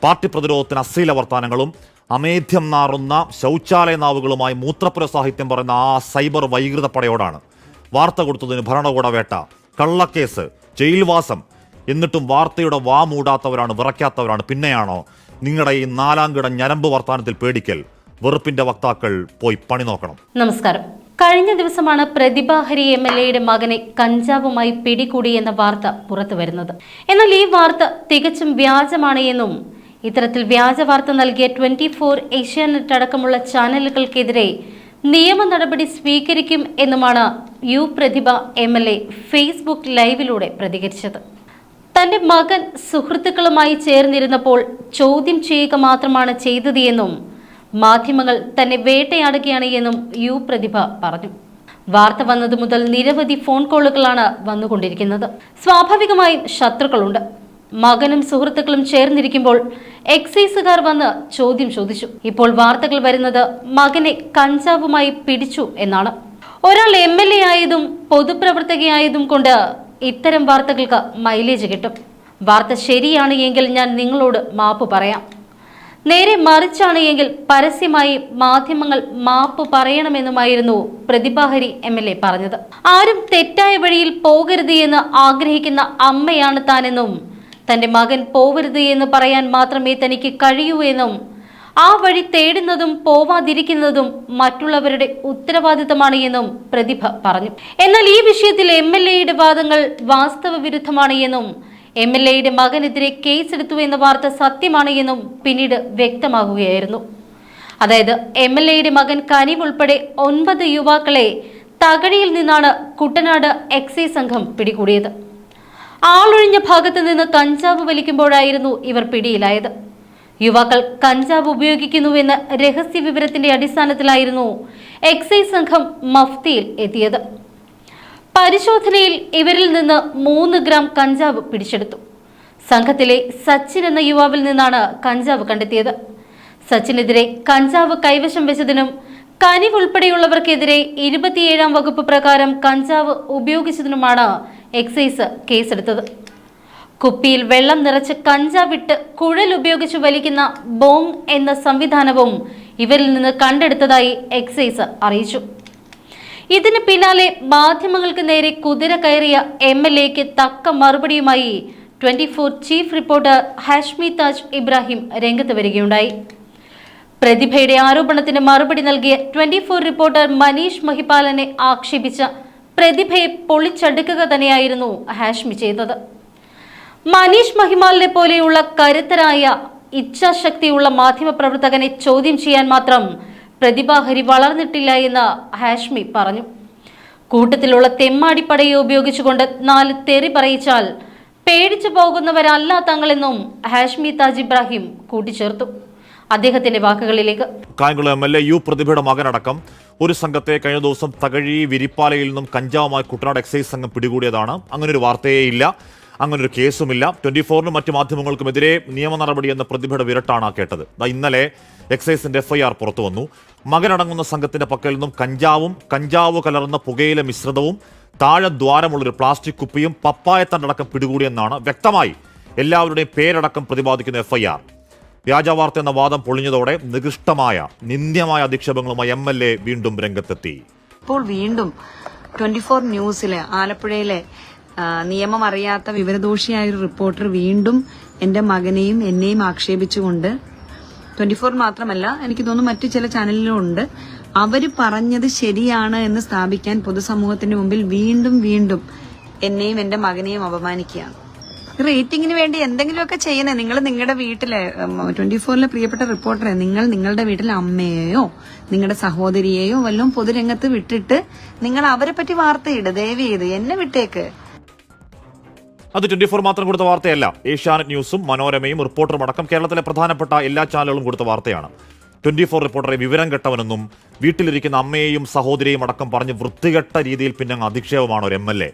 Party പ്രതിരോധത്തിന് അശ്ലീല വർത്താനങ്ങളും അമേധ്യം നാറുന്ന ശൗചാലയ നാവുകളുമായി മൂത്രപ്പുര സാഹിത്യം പറയുന്ന ആ സൈബർ വൈകൃത പടയോടാണ്. വാർത്ത കൊടുത്തതിന് ഭരണകൂട വേട്ട, കള്ളക്കേസ്, ജയിൽവാസം, എന്നിട്ടും വാർത്തയുടെ വാ മൂടാത്തവരാണ്, വിറയ്ക്കാത്തവരാണ്. പിന്നെയാണോ നിങ്ങളുടെ ഈ നാലാംകിട ഞരമ്പ് വർത്താനത്തിൽ പേടിക്കൽ? വെറുപ്പിന്റെ വക്താക്കൾ പോയി പണി നോക്കണം. നമസ്കാരം. കഴിഞ്ഞ ദിവസമാണ് പ്രതിഭ ഹരി MLAയുടെ മകനെ കഞ്ചാവുമായി പിടികൂടിയെന്ന വാർത്ത പുറത്തു വരുന്നത്. എന്നാൽ ഈ വാർത്ത തികച്ചും വ്യാജമാണ് എന്നും ഇത്തരത്തിൽ വ്യാജ വാർത്ത നൽകിയ 24, ഏഷ്യാനെറ്റ് അടക്കമുള്ള ചാനലുകൾക്കെതിരെ നിയമ നടപടി സ്വീകരിക്കും എന്നുമാണ് പ്രതിഭ MLA ഫേസ്ബുക്ക് ലൈവിലൂടെ പ്രതികരിച്ചത്. തന്റെ മകൻ സുഹൃത്തുക്കളുമായി ചേർന്നിരുന്നപ്പോൾ ചോദ്യം ചെയ്യുക മാത്രമാണ് ചെയ്തത് എന്നും മാധ്യമങ്ങൾ തന്നെ വേട്ടയാടുകയാണ് എന്നും പ്രതിഭ പറഞ്ഞു. വാർത്ത വന്നതു മുതൽ നിരവധി ഫോൺ കോളുകളാണ് വന്നുകൊണ്ടിരിക്കുന്നത്. സ്വാഭാവികമായും ശത്രുക്കളുണ്ട്. മകനും സുഹൃത്തുക്കളും ചേർന്നിരിക്കുമ്പോൾ എക്സൈസുകാർ വന്ന് ചോദ്യം ചോദിച്ചു. ഇപ്പോൾ വാർത്തകൾ വരുന്നത് മകനെ കഞ്ചാവുമായി പിടിച്ചു എന്നാണ്. ഒരാൾ MLA ആയതും പൊതുപ്രവർത്തകയായതും കൊണ്ട് ഇത്തരം വാർത്തകൾക്ക് മൈലേജ് കിട്ടും. വാർത്ത ശരിയാണ് എങ്കിൽ ഞാൻ നിങ്ങളോട് മാപ്പ് പറയാം. നേരെ മറിച്ചാണ് എങ്കിൽ പരസ്യമായി മാധ്യമങ്ങൾ മാപ്പ് പറയണമെന്നുമായിരുന്നു പ്രതിഭ ഹരി MLA പറഞ്ഞത്. ആരും തെറ്റായ വഴിയിൽ പോകരുത് എന്ന് ആഗ്രഹിക്കുന്ന അമ്മയാണ് താനെന്നും തന്റെ മകൻ പോവരുത് എന്ന് പറയാൻ മാത്രമേ തനിക്ക് കഴിയൂ എന്നും ആ വഴി തേടുന്നതും പോവാതിരിക്കുന്നതും മറ്റുള്ളവരുടെ ഉത്തരവാദിത്തമാണ് എന്നും പ്രതിഭ പറഞ്ഞു. എന്നാൽ ഈ വിഷയത്തിൽ MLAയുടെ വാദങ്ങൾ വാസ്തവ വിരുദ്ധമാണ് എന്നും MLAയുടെ മകനെതിരെ കേസെടുത്തു എന്ന വാർത്ത സത്യമാണ് എന്നും പിന്നീട് വ്യക്തമാകുകയായിരുന്നു. അതായത് MLAയുടെ മകൻ കനിവ് ഉൾപ്പെടെ 9 യുവാക്കളെ തകഴിയിൽ നിന്നാണ് കുട്ടനാട് എക്സൈസ് സംഘം പിടികൂടിയത്. ആളൊഴിഞ്ഞ ഭാഗത്ത് നിന്ന് കഞ്ചാവ് വലിക്കുമ്പോഴായിരുന്നു ഇവർ പിടിയിലായത്. യുവാക്കൾ കഞ്ചാവ് ഉപയോഗിക്കുന്നുവെന്ന രഹസ്യ വിവരത്തിന്റെ അടിസ്ഥാനത്തിലായിരുന്നു എക്സൈസ് സംഘം മഫ്തിയിൽ എത്തിയത്. പരിശോധനയിൽ ഇവരിൽ നിന്ന് 3 ഗ്രാം കഞ്ചാവ് പിടിച്ചെടുത്തു. സംഘത്തിലെ സച്ചിൻ എന്ന യുവാവിൽ നിന്നാണ് കഞ്ചാവ് കണ്ടെത്തിയത്. സച്ചിനെതിരെ കഞ്ചാവ് കൈവശം വെച്ചതിനും കനിവ് ഉൾപ്പെടെയുള്ളവർക്കെതിരെ 27-ാം വകുപ്പ് പ്രകാരം കഞ്ചാവ് ഉപയോഗിച്ചതിനുമാണ് എക്സൈസ് കേസെടുത്തത്. കുപ്പിയിൽ വെള്ളം നിറച്ച് കഞ്ചാവിട്ട് കുഴൽ ഉപയോഗിച്ച് വലിക്കുന്ന ബോങ് എന്ന സംവിധാനവും ഇവരിൽ നിന്ന് കണ്ടെടുത്തതായി എക്സൈസ് അറിയിച്ചു. ഇതിന് പിന്നാലെ മാധ്യമങ്ങൾക്ക് നേരെ കുതിര കയറിയ MLAയ്ക്ക് തക്ക മറുപടിയുമായി 24 ചീഫ് റിപ്പോർട്ടർ ഹാഷ്മി താജ് ഇബ്രാഹിം രംഗത്ത് വരികയുണ്ടായി. പ്രതിഭയുടെ ആരോപണത്തിന് മറുപടി നൽകിയ 24 റിപ്പോർട്ടർ മനീഷ് മഹിപാലനെ ആക്ഷേപിച്ച പ്രതിഭയെ പൊളിച്ചടുക്കുക തന്നെയായിരുന്നു ഹാഷ്മി ചെയ്തത്. മനീഷ് മഹിപാലിനെ പോലെയുള്ള കരുത്തരായ ഇച്ഛാശക്തിയുള്ള മാധ്യമപ്രവർത്തകനെ ചോദ്യം ചെയ്യാൻ മാത്രം പ്രതിഭ ഹരി വളർന്നിട്ടില്ല എന്ന് ഹാഷ്മി പറഞ്ഞു. കൂട്ടത്തിലുള്ള തെമ്മാടിപ്പടയെ ഉപയോഗിച്ചുകൊണ്ട് 4 തെറി പറയിച്ചാൽ പേടിച്ചു പോകുന്നവരല്ല തങ്ങളെന്നും ഹാഷ്മി താജ് ഇബ്രാഹിം കൂട്ടിച്ചേർത്തു. അദ്ദേഹത്തിന്റെ വാക്കുകളിലേക്ക്. കായംകുളം MLA പ്രതിഭയുടെ മകനടക്കം ഒരു സംഘത്തെ കഴിഞ്ഞ ദിവസം തകഴി വിരിപ്പാലയിൽ നിന്നും കഞ്ചാവുമായി കുട്ടനാട് എക്സൈസ് സംഘം പിടികൂടിയതാണ്. അങ്ങനൊരു വാർത്തയേ ഇല്ല, അങ്ങനൊരു കേസുമില്ല. 24-നും മറ്റു മാധ്യമങ്ങൾക്കുമെതിരെ നിയമ നടപടി എന്ന പ്രതിഭയുടെ വിരട്ടാണ് കേട്ടത്. ഇന്നലെ എക്സൈസിന്റെ FIR പുറത്തു വന്നു. മകനടങ്ങുന്ന സംഘത്തിന്റെ പക്കൽ നിന്നും കഞ്ചാവ് കലർന്ന പുകയില മിശ്രിതവും താഴെ ദ്വാരമുള്ളൊരു പ്ലാസ്റ്റിക് കുപ്പിയും പപ്പായത്തണ്ടടക്കം പിടികൂടിയെന്നാണ് വ്യക്തമായി എല്ലാവരുടെയും പേരടക്കം പ്രതിപാദിക്കുന്ന FIR. വ്യാജവാർത്ത എന്ന വാദം പൊളിഞ്ഞതോടെ നികൃഷ്ടമായ നിന്ദ്യമായ അധിക്ഷേപങ്ങളുമായി MLA വീണ്ടും രംഗത്തെത്തി. ഇപ്പോൾ വീണ്ടും 24 ന്യൂസിലെ ആലപ്പുഴയിലെ നിയമം അറിയാത്ത വിവരദോഷിയായ ഒരു റിപ്പോർട്ടർ വീണ്ടും എന്റെ മകനെയും എന്നെയും ആക്ഷേപിച്ചുകൊണ്ട് 24 മാത്രമല്ല, എനിക്ക് തോന്നുന്നു മറ്റു ചില ചാനലിലും ഉണ്ട്, അവര് പറഞ്ഞത് ശരിയാണ് എന്ന് സ്ഥാപിക്കാൻ പൊതുസമൂഹത്തിന് മുമ്പിൽ വീണ്ടും വീണ്ടും എന്നെയും എന്റെ മകനെയും അപമാനിക്കുകയാണ്. റേറ്റിംഗിന് വേണ്ടി എന്തെങ്കിലുമൊക്കെ ചെയ്യുന്നത്. നിങ്ങൾ നിങ്ങളുടെ വീട്ടിലെ 24-ലെ പ്രിയപ്പെട്ട റിപ്പോർട്ടറെ, നിങ്ങൾ നിങ്ങളുടെ വീട്ടിലെ അമ്മയെയോ നിങ്ങളുടെ സഹോദരിയെയോ വല്ലതും പൊതുരംഗത്ത് വിട്ടിട്ട് നിങ്ങൾ അവരെ പറ്റി വാർത്തയിട്. ദയവ് ചെയ്ത് എന്നെ വിട്ടേക്ക്. അത് 24 മാത്രം കൊടുത്ത വാർത്തയല്ല. ഏഷ്യാനെറ്റ് ന്യൂസും മനോരമയും റിപ്പോർട്ടറും അടക്കം കേരളത്തിലെ പ്രധാനപ്പെട്ട എല്ലാ ചാനലുകളും കൊടുത്ത വാർത്തയാണ്. 24 റിപ്പോർട്ടറെ വിവരം കെട്ടവനെന്നും വീട്ടിലിരിക്കുന്ന അമ്മയെയും സഹോദരിയെയും അടക്കം പറഞ്ഞ് വൃത്തികെട്ട രീതിയിൽ പിന്നെ അധിക്ഷേപമാണ് ഒരു MLA.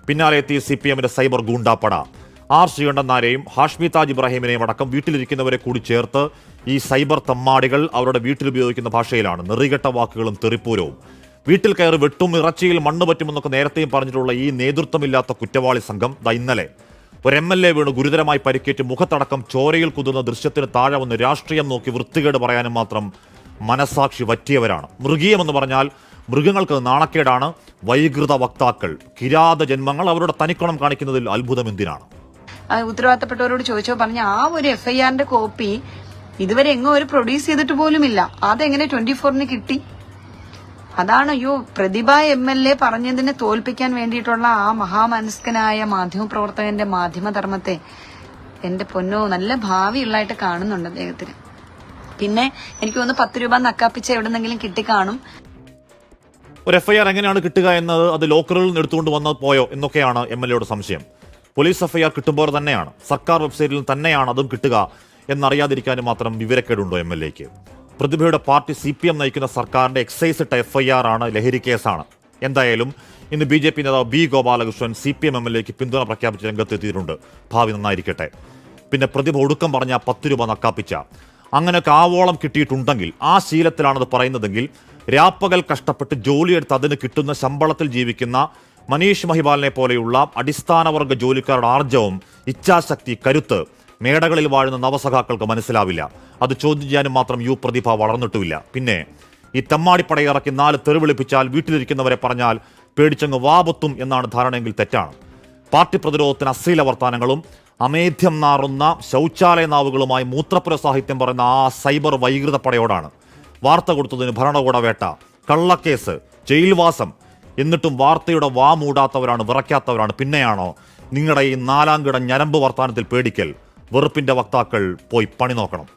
പിന്നാലെ എത്തി CPMന്റെ സൈബർ ഗൂണ്ടാപ്പട. ശ്രീകണ്ഠൻ നായരെയും ഹാഷ്മി താജ് ഇബ്രാഹിമിനെയും അടക്കം വീട്ടിലിരിക്കുന്നവരെ കൂടി ചേർത്ത് ഈ സൈബർ തമ്മാടികൾ അവരുടെ വീട്ടിലുപയോഗിക്കുന്ന ഭാഷയിലാണ് നെറികെട്ട വാക്കുകളും തെറിപ്പൂരവും. വീട്ടിൽ കയറി വെട്ടും ഇറച്ചിയിൽ മണ്ണ് പറ്റുമെന്നൊക്കെ നേരത്തെയും പറഞ്ഞിട്ടുള്ള ഈ നേതൃത്വമില്ലാത്ത കുറ്റവാളി സംഘം ഇന്നലെ ഒരു MLA വീണ് ഗുരുതരമായി പരിക്കേറ്റ് മുഖത്തടക്കം ചോരയിൽ കുതുന്ന ദൃശ്യത്തിന് താഴെ വന്ന് രാഷ്ട്രീയം നോക്കി വൃത്തികേട് പറയാനും മാത്രം മനസാക്ഷി വറ്റിയവരാണ്. മൃഗീയമെന്ന് പറഞ്ഞാൽ മൃഗങ്ങൾക്ക് നാണക്കേടാണ്. വൈകൃത വക്താക്കൾ, കിരാത ജന്മങ്ങൾ അവരുടെ തനിക്കണം കാണിക്കുന്നതിൽ അത്ഭുതം എന്തിനാണ്? ഉത്തരവാദിത്തപ്പെട്ടവരോട് ചോദിച്ചോ പറഞ്ഞ ആ ഒരു FIRന്റെ കോപ്പി ഇതുവരെ എങ്ങോ ഒരു പ്രൊഡ്യൂസ് ചെയ്തിട്ട് പോലുമില്ല. അതെങ്ങനെ 24ന് കിട്ടി? അതാണ് അയ്യോ പ്രതിഭ MLA പറഞ്ഞതിനെ തോൽപ്പിക്കാൻ വേണ്ടിയിട്ടുള്ള ആ മഹാമനസ്കനായ മാധ്യമപ്രവർത്തകന്റെ മാധ്യമധർമ്മത്തെ എന്റെ പൊന്നോ നല്ല ഭാവിയുള്ളതായിട്ട് കാണുന്നുണ്ട് അദ്ദേഹത്തിന്. പിന്നെ എനിക്ക് തോന്നുന്നു 10 രൂപ നക്കാപ്പിച്ച എവിടെന്നെങ്കിലും കിട്ടിക്കാണും. ഒരു FIR എങ്ങനെയാണ് കിട്ടുക എന്നത് അത് ലോക്കറിൽ നിന്ന് എടുത്തുകൊണ്ട് വന്ന് പോയോ എന്നൊക്കെയാണ് MLAയുടെ സംശയം. പോലീസ് FIR കിട്ടുമ്പോൾ തന്നെയാണ്, സർക്കാർ വെബ്സൈറ്റിൽ തന്നെയാണ് അതും കിട്ടുക എന്നറിയാതിരിക്കാനും മാത്രം വിവരക്കേടുണ്ടോ MLAക്ക്? പ്രതിഭയുടെ പാർട്ടി CPM നയിക്കുന്ന സർക്കാരിന്റെ എക്സൈസ് ഇട്ട FIR ആണ്, ലഹരി കേസാണ്. എന്തായാലും ഇന്ന് BJP നേതാവ് B. ഗോപാലകൃഷ്ണൻ CPM MLAക്ക് പിന്തുണ പ്രഖ്യാപിച്ച് രംഗത്തെത്തിയിട്ടുണ്ട്. ഭാവി നന്നായിരിക്കട്ടെ. പിന്നെ പ്രതിഭ ഒടുക്കം പറഞ്ഞ 10 രൂപ നക്കാപ്പിച്ച അങ്ങനെയൊക്കെ ആവോളം കിട്ടിയിട്ടുണ്ടെങ്കിൽ, ആ ശീലത്തിലാണത് പറയുന്നതെങ്കിൽ, രാപ്പകൽ കഷ്ടപ്പെട്ട് ജോലിയെടുത്ത് അതിന് കിട്ടുന്ന ശമ്പളത്തിൽ ജീവിക്കുന്ന മനീഷ് മഹിപാലിനെ പോലെയുള്ള അടിസ്ഥാനവർഗ ജോലിക്കാരുടെ ആർജവം, ഇച്ഛാശക്തി, കരുത്ത് മേടകളിൽ വാഴുന്ന നവസഖാക്കൾക്ക് മനസ്സിലാവില്ല. അത് ചോദ്യം ചെയ്യാനും മാത്രം പ്രതിഭ വളർന്നിട്ടുമില്ല. പിന്നെ ഈ തെമ്മാടിപ്പടയിറക്കി 4 തെറി വിളിപ്പിച്ചാൽ വീട്ടിലിരിക്കുന്നവരെ പറഞ്ഞാൽ പേടിച്ചങ്ങ് വാപത്തും എന്നാണ് ധാരണയെങ്കിൽ തെറ്റാണ്. പാർട്ടി പ്രതിരോധത്തിന് അശ്ലീല വർത്താനങ്ങളും അമേധ്യം നാറുന്ന ശൗചാലയ നാവുകളുമായി മൂത്രപ്പുര സാഹിത്യം പറയുന്ന ആ സൈബർ വൈകൃത പടയോടാണ്. വാർത്ത കൊടുത്തതിന് ഭരണകൂട വേട്ട, കള്ളക്കേസ്, ജയിൽവാസം, എന്നിട്ടും വാർത്തയുടെ വാ മൂടാത്തവരാണ്, വിറയ്ക്കാത്തവരാണ്. പിന്നെയാണോ നിങ്ങളുടെ ഈ 4-കിട ഞരമ്പ് വർത്താനത്തിൽ പേടിക്കൽ? വെറുപ്പിന്റെ വക്താക്കൾ പോയി പണി നോക്കണം.